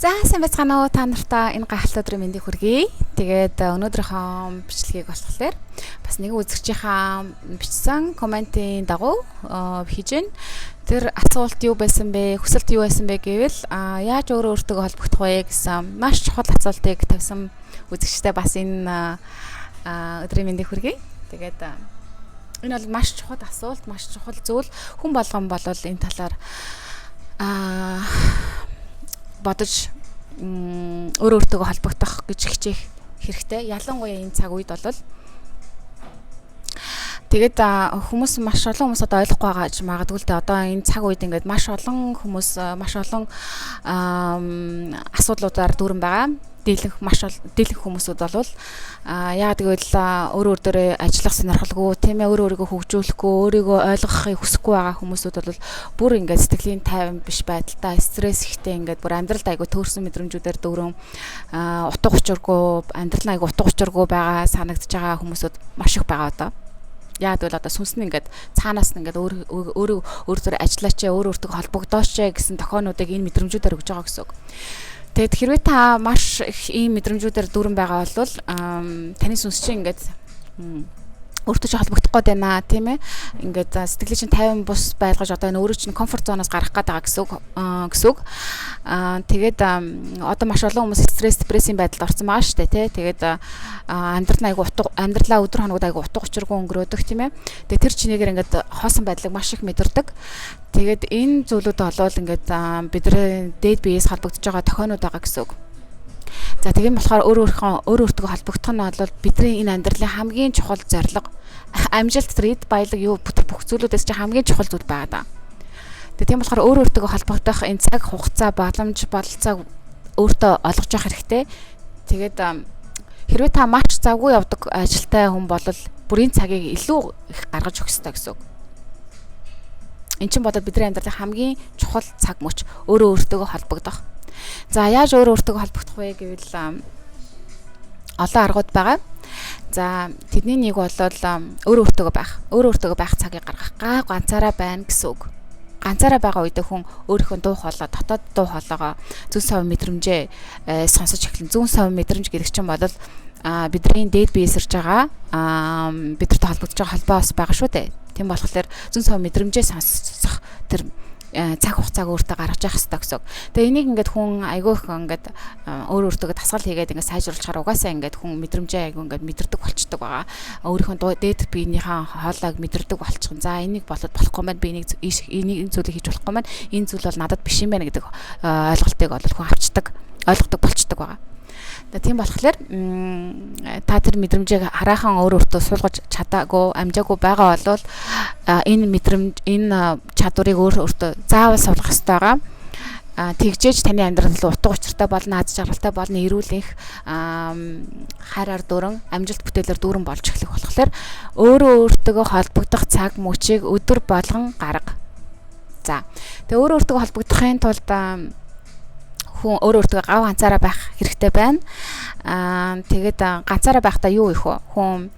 За сайн байцгаана уу та нартай энэ гахалт өдрийн мэндийг хүргэе. Тэгээд өнөөдрийнхөө бичлэгийг болохоор бас нэг үзэгчийнхаа бичсэн комментийн дагуу хийж гин. Тэр асуулт юу байсан бэ? Хүсэлт юу байсан бэ гэвэл яаж өөрөө өөртөө холбогдох вэ гэсэн маш чухал асуултыг тавьсан үзэгчтэй бас энэ өдрийн мэндийг хүргэе. Тэгээд энэ бол маш чухал асуулт, маш чухал зүйл. Хүн болгон бол энэ талаар бодож өөрөө өөртөө холбогдох гэж хичээх хэрэгтэй. Ялангуяа энэ цаг үед бол тэгээд хүмүүс маш олон хүмүүс одоо ойлгохгүй байгаа ч магадгүй л дээ. Одоо энэ цаг үед ингээд маш олон хүмүүс маш олон асуудлуудаар дүүрэн байгаа. Дийлэнх хүмүүсүүд бол яагаад гэвэл өөрөө өөртөө ажиллах сонирхолгүй, тийм ээ, өөрийгөө хөгжүүлэхгүй, өөрийгөө ойлгохыг хүсэхгүй байгаа хүмүүсүүд бол бүр ингээд сэтгэлийн тайван биш байдалтай, стресс ихтэй ингээд бүр амьдралд айгу төөрсөн мэдрэмжүүдээр дүүрэн утга учиргүй, амьдрал нь айгу утга учиргүй байгаа санагдж байгаа хүмүүсүүд маш их байгаа одоо. Яагаад гэвэл одоо сүнс нь ингээд цаанаас нь ингээд өөрөөр ажиллаач, өөртөө холбогдооч гэсэн тохиолнуудыг энэ мэдрэмжүүдээр өгж байгаа гэсэн үг. Тэгэд хэрвээ та маш их ийм мэдрэмжүүдээр дүүрэн байгаа бол таны сүнс чинь ингээд өөртөө ч холбогдох гээд байна, тийм ээ. Ингээд сэтгэлийн чинь тайван бус байлгаж одоо энэ өөрөө чинь комфорт зоноос гарах гээд байгаа гэсэн үг. Тэгээд одоо маш олон хүмүүс стресс, депрессийн байдалд орсон байгаа шүү дээ, тий. Тэгээд амьдралаа өдөр хоногуд айгу утга учиргүй өнгөрөөдөг, тийм ээ. Тэгээд тэр чинээгээр ингээд хоосон байдлыг маш их мэдэрдэг. Тэгээд энэ зүйлүүд болвол ингээд бидний дээд биеэс холбогдож байгаа тохиолнууд байгаа гэсэн үг. За тийм болохоор өөрөө өөртөө холбогдох нь бол бидний энэ амьдралын хамгийн чухал зорилго. Амжилт, эд баялаг юу бүх зүйлүүдээс чинь хамгийн чухал зүйл байгаа даа. Тийм болохоор өөртөө холбогдох энэ цаг хугацаа, боломж, бололцоог өөртөө олгож явах хэрэгтэй. Тэгээд хэрвээ та маш завгүй явдаг ажилтай хүн бол бүрийн цагийг илүү их гаргаж өгөх хэрэгтэй гэсэн үг. Энд чинь бодоод бидний амьдралын хамгийн чухал цаг мөч өөртөө холбогдох. За яаж өөртөө холбогдох вэ гэвэл олон аргууд байгаа. За тэдний нэг бол өөртөө байх цагийг гаргах. Ганцаараа байна гэсэн үг. Ганцаараа байгаа үед хүн өөрийнхөө дуу хоолой, дотоод дуу хоолойгоо зүн сав мэдрэмжээ сонсож эхлэн. Зүн сав мэдрэмж гэдэг чинь бол бидний дээд биеэс ирж байгаа бидэртэй холбогдож байгаа холбоос байгаа шүү дээ. Тийм болохоор зүн сав мэдрэмжээ сонсох тэр цаг хугацааг өөртөө гаргаж явах хэрэгтэй гэсэн. Тэгээ энийг ингээд хүн айгүйх ингээд өөртөө дасгал хийгээд ингээд сайжруулахаар угаасаа ингээд хүн мэдрэмжээ айгүй ингээд мэдэрдэг болчдөг байгаа. Өөрийнхөө дээд биенийхээ хоолойг мэдэрдэг болчихно. За энийг болохгүй байна. Би энийг энэ зүйлийг хийж болохгүй байна. Энэ зүйл бол надад биш юм байна гэдэг ойлголтыг бол хүн авчдаг, ойлгодог болчдөг байгаа. Тийм болохоор та тэр мэдрэмжийг хараахан өөртөө суулгаж чадаагүй, амжаагүй байгаа бол энэ чадварыг өөртөө заавал суулгах хэрэгтэй байгаа. Тэгжээж таны амьдрал утга учиртай болно, аз жаргалтай болно, эрүүл их хайраар дүүрэн, амжилт бүтээлээр дүүрэн болж эхлэх болохоор өөртөө холбогдох цаг мөчийг өдөр болгон гарга. За. Тэгээ өөртөө холбогдохын тулд хүн өөртөө гав ганцаараа байх хэрэгтэй байна. Тэгээд ганцаараа байхдаа юу их вэ? Хүн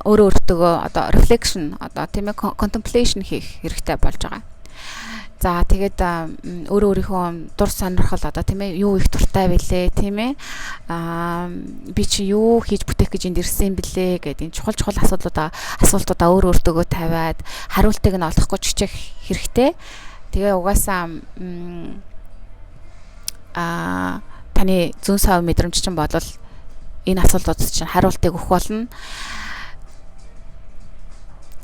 өөртөө одоо reflection одоо тийм ээ contemplation хийх хэрэгтэй болж байгаа. За тэгээд өөрийнхөө дур сонирхол одоо тийм ээ юу их дуртай байлээ, тийм ээ. Би чи юу хийж бүтээх гэж энд ирсэн бэлээ гэдэг энэ чухал асуултуудаа өөртөө тавиад хариултыг нь олох гэж хичээх хэрэгтэй. Тэгээ угаасаа таны зүүн сав мэдрэмж чинь бол энэ асуултууд чинь хариултыг өгөх болно.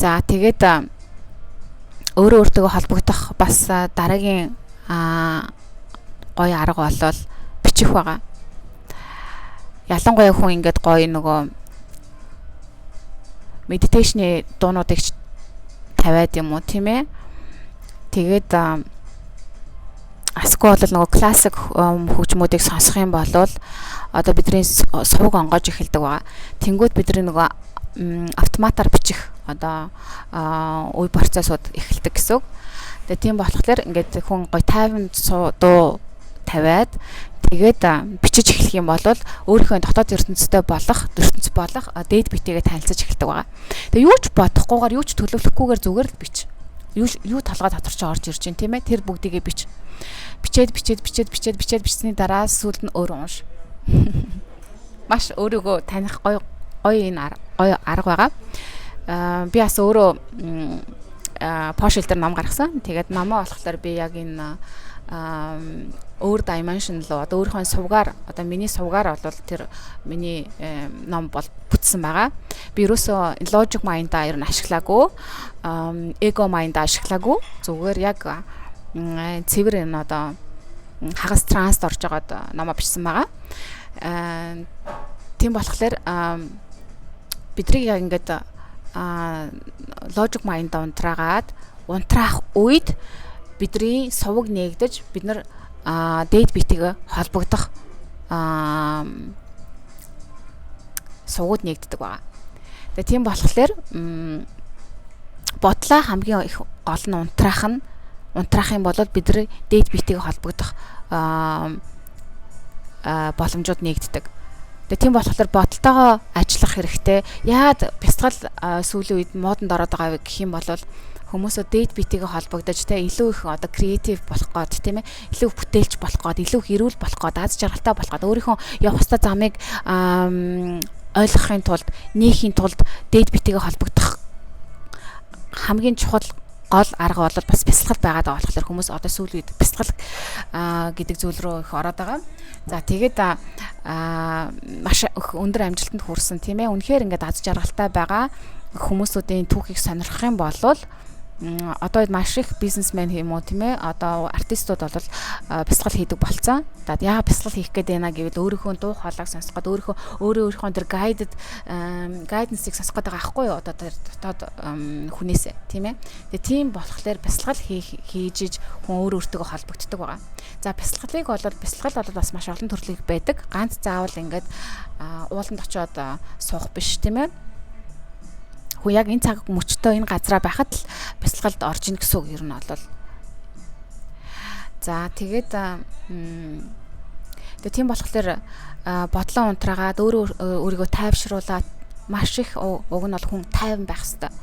За тэгээд өөртөө холбогдох бас дараагийн гоё арга болол бичих байгаа. Ялангуяа хүн ингээд гоё нөгөө медитейшны дуунуудыг тавиад юм уу, тийм ээ. Тэгээд асгүй бол нөгөө классик хөгжмүүдийг сонсох юм бол одоо бидний сувг онгойж эхэлдэг байгаа. Тэнгүүд бидний нөгөө автоматар бичих одоо үе процессууд эхэлдэг гэсэн үг. Тэгээ тийм болохоор ингээд хүн гоё тайван дуу тавиад тэгээд бичиж эхлэх юм бол өөрийнхөө дотоод ертөнц болох дээд битэйгээ танилцаж эхэлдэг байгаа. Тэгээ юу ч бодохгүйгээр юу ч төлөвлөхгүйгээр зүгээр л бич. Юу толгой дотор ч орж ирж байна, тийм ээ. Тэр бүгдийгээ бич. бичсэний дараа сүүлд нь өөрөө унш. Маш өөрийгөө таних гоё энэ гоё арга байгаа. Би бас өөрөө Poshil дээр ном гаргасан. Тэгээд номоо болохоор би яг энэ өөр dimension руу одоо өөрийнхөө сувгаар одоо миний сувгаар бол тэр миний ном бол бүтсэн байгаа. Би ерөөсөө logic mind-а ер нь ашиглаагүй, ego mind-а ашиглаагүй. Зүгээр яг цэвэр энэ одоо хагас транст орж байгаад номоо бичсэн байгаа. Тийм болохоор бидний яг ингээд logic mind-а унтраах үед бидний сувг нээгдэж бид нар дээд битгээ холбогдох сувгууд нээгддэг байгаа. Тэгээ тийм болохоор бодлоо хамгийн их гол нь унтраах юм бол бидний дээд битгээ холбогдох боломжууд нээгддэг. Тэгээ тийм болохоор бодолтойгоо ажиллах хэрэгтэй. Яагаад бясалгал сүүлийн үед модонд ороод байгаа вэ гэх юм бол хүмүүсөө дээд битгээ холбогдож те илүү их одоо креатив болох гээд тийм ээ илүү их бүтээлч болох гээд илүү их эрүүл болох гээд аз жаргалтай болох гээд өөрийнхөө явах ёстой замыг ойлгохын тулд нээхийн тулд дээд битгээ холбогдох хамгийн чухал гол арга бол бас бясалгал байгаад байгаа болохоор хүмүүс одоо сүүлийн үед бясалгал гэдэг зүйл рүү их ороод байгаа. За тэгээд маш өндөр амжилтанд хүрсэн тийм ээ. Үнэхээр ингээд аз жаргалтай байгаа хүмүүсүүдийн түүхийг сонирхох юм бол одоо маш их бизнесмен юм уу тийм ээ одоо артистууд бол бясалгал хийдэг болцсон. Тэгээд яа бясалгал хийх гээд байна гэвэл өөрийнхөө дуу хоолойг сонсох гээд өөрийнхөө тэр guidance-ийг сонсох гээд байгаа аахгүй юу одоо тэр дотоод хүнээсээ тийм ээ. Тэгээд тийм болохоор бясалгал хийж хүн өөртөө холбогддог байгаа. За бясалгалыг бол бас маш олон төрлийн байдаг. Ганц заавал ингээд ууланд очиод суух биш тийм ээ. Хөө яг энэ цаг мөчтөө энэ газараа байхад л бясалгалд орж ийн гэсэн үг ер нь бол. За тэгээд тийм болохоор бодлоо унтраагаад өөрийгөө тайвшруулаад маш их уг нь бол хүн тайван байх хэрэгтэй.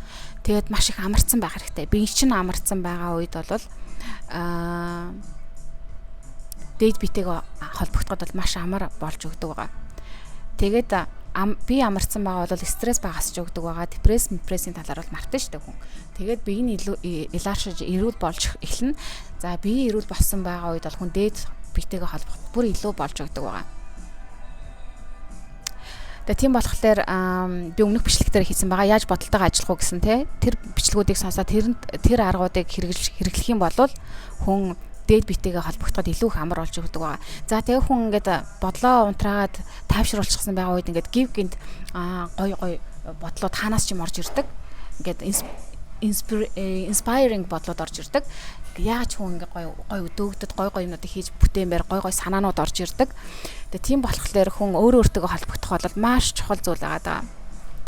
Тэгээд маш их амарцсан байх хэрэгтэй. Би чинь амарцсан байгаа үед бол дээд битэйг холбогдоход бол маш амар болж өгдөг байгаа. Тэгээд би амарсан байгаа бол стресс багасч өгдөг байгаа. Депрессийн талаар бол мартаж штэ хүн. Тэгээд би энэ илааршиж эрүүл болж эхэлнэ. За би эрүүл болсон байгаа үед бол хүн дээд битэйгээ холбоход бүр илүү болж өгдөг байгаа. Тэгээд тийм болохоор би өмнөх бичлэг дээр хийсэн байгаа. Яаж бодолтойгоо ажиллах уу гэсэн тэр бичлгүүдийг сонсоод тэр аргуудыг хэрэглэх юм бол хүн дээд битэйгээ холбогдоход илүү их амар болж өгдөг байгаа. За тэгээ хүн ингээд бодлоо унтраагаад тайвшруулчихсан байгаа үед ингээд гів гинт гой бодлоод хаанаас ч юм орж ирдэг. Ингээд inspiring бодлоод орж ирдэг. Яаж хүн ингээд гой өдөөгдөд гой юмнуудыг хийж бүтээмээр гой санаанууд орж ирдэг. Тэгээ тийм болохоор хүн өөртөө холбогдох бол маш чухал зүйл байгаа.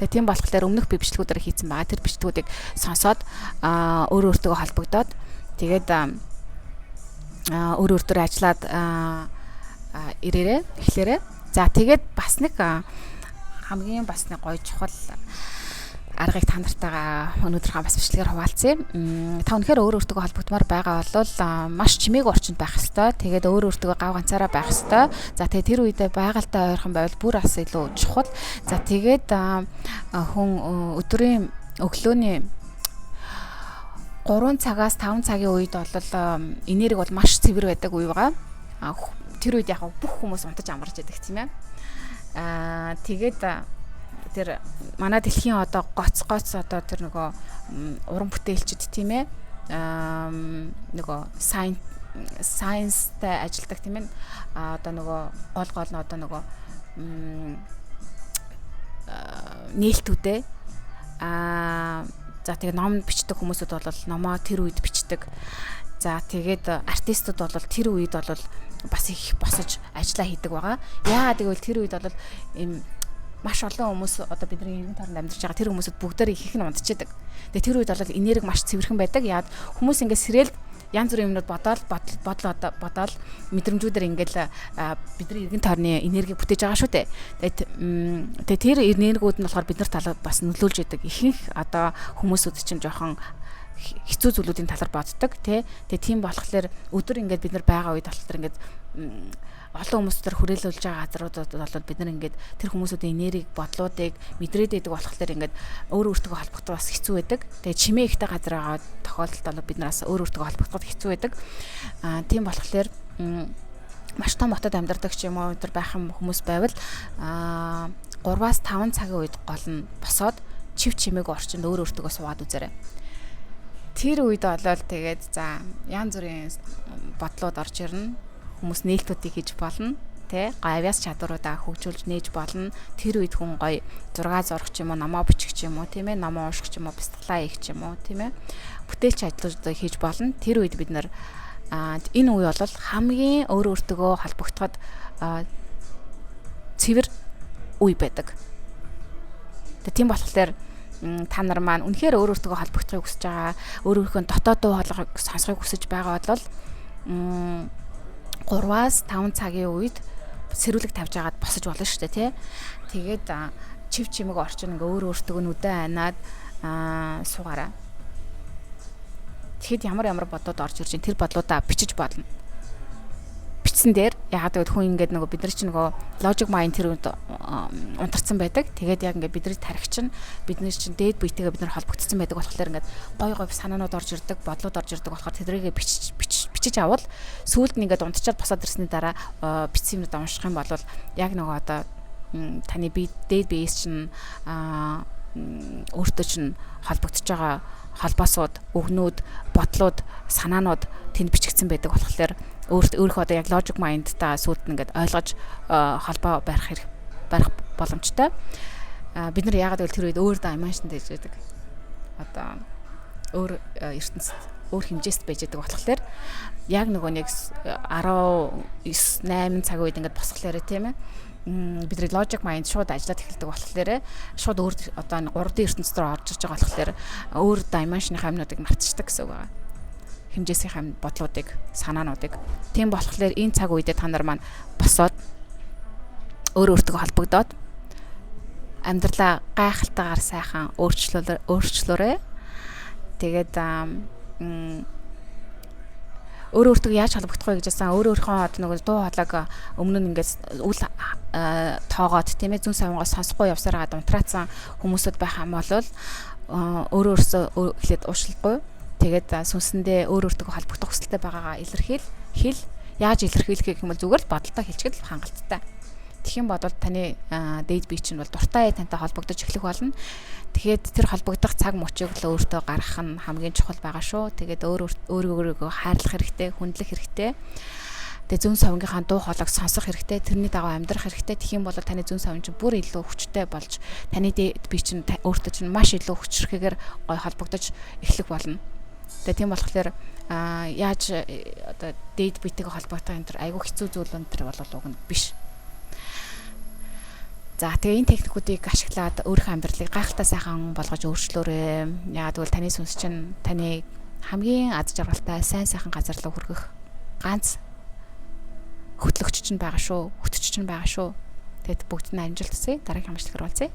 Тэгээ тийм болохоор өмнөх би бичлгүүдээр хийсэн байгаа. Тэр бичлгүүдийг сонсоод өөртөө холбогдоод тэгээд өөрөөр ажиллаад ирээрээ эхлээрээ. За тэгээд бас нэг хамгийн гоё чухал аргыг та нартайгаа өнөөдрийнхөө бас бичлэгээр хуваалцъя. Та өнөхөр өөртөө холбогдмоор байгаа бол маш чимээг орчинд байх ёстой. Тэгээд өөртөө гав ганцаараа байх ёстой. За тэгээд тэр үедээ байгальтай ойрхон байвал бүр бас илүү чухал. За тэгээд хүн өдрийн өглөөний 3 цагаас 5 цагийн үед бол энерги бол маш цэвэр байдаг үе байгаа. Тэр үед яг бүх хүмүүс унтаж амарч байдаг тийм ээ. Тэгээд тэр манай дэлхийн одоо гоц одоо тэр нөгөө уран бүтээлчд тийм ээ. Нөгөө science-тай ажилладаг тийм ээ. Одоо нөгөө гол нь одоо нөгөө нээлтүүдээ за тэгээ ном бичдэг хүмүүсүүд бол номоо тэр үед бичдэг. За тэгээд артистууд бол тэр үед бол бас их босож ажиллаа хийдэг байгаа. Яагаад гэвэл тэр үед бол им маш олон хүмүүс одоо бидний иргэн тойронд амьдарч байгаа тэр хүмүүсүүд бүгдээр их нь унтчихдаг. Тэгээ тэр үед бол энерги маш цэвэрхэн байдаг. Яагаад хүмүүс ингээд сэрэл янз бүрийн юмнууд бодоод мэдрэмжүүдээр ингээд бидний иргэн тойрны энерги бүтээж байгаа шүү дээ. Тэгээд тэр энергиуд нь болохоор бид нар талаа бас нөлөөлж идэг. Ихэнх одоо хүмүүсүүд чинь жоохон хэцүү зүйлүүдийн талаар боддог тий. Тэгээ тийм болохоор өдөр ингээд бид нар байгаа үед болохоор ингээд олон хүмүүстээр хүрээлүүлж байгаа газруудад бол бид нар ингээд тэр хүмүүсийн энергийг бодлуудыг мэдрээд байдаг болохоор ингээд өөр өөртөө холбогдох бас хэцүү байдаг. Тэгээ чимээ ихтэй газар байгаа тохиолдолд бол бид нараас өөр өөртөө холбогдоход хэцүү байдаг. Тийм болохоор маш том хотод амьдардаг ч юм уу тэр байх хүмүүс байвал 3-5 цагийн үед гол нь босоод чив чимээг орчинд өөр өөртөө суугаад үзээрэй. Тэр үед болол тэгээд за янз бүрийн бодлууд орж ирнэ. Хүмүүс нээлтүүдийг хийж болно. Тэ гавьяас чадваруудаа хөгжүүлж нээж болно. Тэр үед хүн гоё зураг зурах ч юм уу, намаа бичих ч юм уу, тийм ээ, намаа уушгах ч юм уу, бяцлалаа хийх ч юм уу, тийм ээ. Бүтээлч ажлуудыг хийж болно. Тэр үед бид нар энэ үе бол хамгийн өөр өөртөө холбогдоход цэвэр үе байдаг. Тийм болохоор та нар маань үнэхээр өөр өөртөө холбогдохыг хүсэж байгаа, өөр өөрийнхөө дотоод дуу хоолойг сонсохыг хүсэж байгаа бол 3-5 цагийн үед сэрүүлэг тавьж агаад босож болно шүү дээ тий. Тэгээд чив чимэг орчин ингээ өөр өөртөө нүдэ анаад суугаараа. Тэгэхэд ямар бодоод орж ирж тэр бодлуудаа бичиж болно. Бичсэн дээр ягаад гэвэл хүн ингээд нөгөө бид нар чинь нөгөө logic mind тэр унтарсан байдаг. Тэгээд яг ингээд бидний тархи чинь бидний чинь дээд биетэйгээ бид нар холбогдсон байдаг болохоор ингээд гой санаанууд орж ирдэг, бодлууд орж ирдэг болохоор тэдрийгээ бичиж авал сүүлд нь ингээд унтчаад босоод ирсний дараа бичсэн юмнуудаа унших юм бол яг нөгөө одоо таны бие дээд биеэс чинь өөртөө чинь холбогдож байгаа холбоосууд, өгнүүд, бодлууд, санаанууд тэнд бичигдсэн байдаг болохоор өөрийнхөө одоо яг logic mind-та сүйд нь ингээд ойлгож холбоо барих боломжтой. Бид нар яагаад гэвэл тэр үед өөр dimension дэж байдаг. Одоо өөр ертөнцид өөр хэмжээст байж байгаа болохоор яг нөгөө нэг 19-8 цагийн үед ингээд босглоорой тийм ээ. Бидний logic mind шууд ажиллаад эхэлдэг болохоор шууд өөр одоо 3D ертөнцид рүү орж ирж байгаа болохоор өөр dimension-ийн юмнуудыг мартчихдаг гэсэн үг байна. Хэмжээсийн хам бодлуудыг, санаануудыг. Тийм болохоор энэ цаг үедээ та нар маань босоод өөр өөртөө холбогдоод амьдралаа гайхалтайгаар сайхан өөрчлөөрэй. Тэгээд өөр өөртөө яаж холбогдох вэ гэж асаа өөрийнхөө нэг дуу хоолойг өмнө нь ингээд үл тоогоод тийм ээ зүүн савангаас сонсохгүй явсараад унтраацсан хүмүүсүүд байх юм бол өөрөөсөө эхлээд уушлахгүй тэгээд сүнсэндээ өөр өөртөө холбогдох хүсэлтэй байгаагаа хэл яаж илэрхийлэх гэх юм бол зүгээр л бодолтой хэлчихэд хангалттай. Тэгэх юм бол таны дээд бие чинь бол дуртай тантай холбогдож эхлэх болно. Тэгээд тэр холбогдох цаг мөчийг л өөртөө гаргах нь хамгийн чухал байгаа шүү. Тэгээд өөрийгөө хайрлах хэрэгтэй, хүндлэх хэрэгтэй. Тэгээд зүүн савнгийнхаа дуу хоолойг сонсох хэрэгтэй, тэрний дагуу амьдрах хэрэгтэй. Тэгэх юм бол таны зүүн савн чинь бүр илүү хүчтэй болж таны дээд бие чинь өөртөө чинь маш илүү хүчрэхээр гой холбогдож эхлэх болно. Тэгээд тийм болохоор яаж одоо дээд биетэйгээ холбогдох энэ төр айгүй хэцүү зүйл энэ төр бол уг нь биш. За тэгээ энэ техникүүдийг ашиглаад өөрийнхөө амьдралыг гайхалтай сайхан болгож өөрчлөөрэй. Яагаад гэвэл таны сүнс чинь таны хамгийн аз жаргалтай сайн сайхан газар руу хүргэх ганц хөтлөгч чинь байгаа шүү. Хөтөч чинь байгаа шүү. Тэгэд бүгд нь амжилт хүсье. Дараагийн хамжлагаар уулзъя.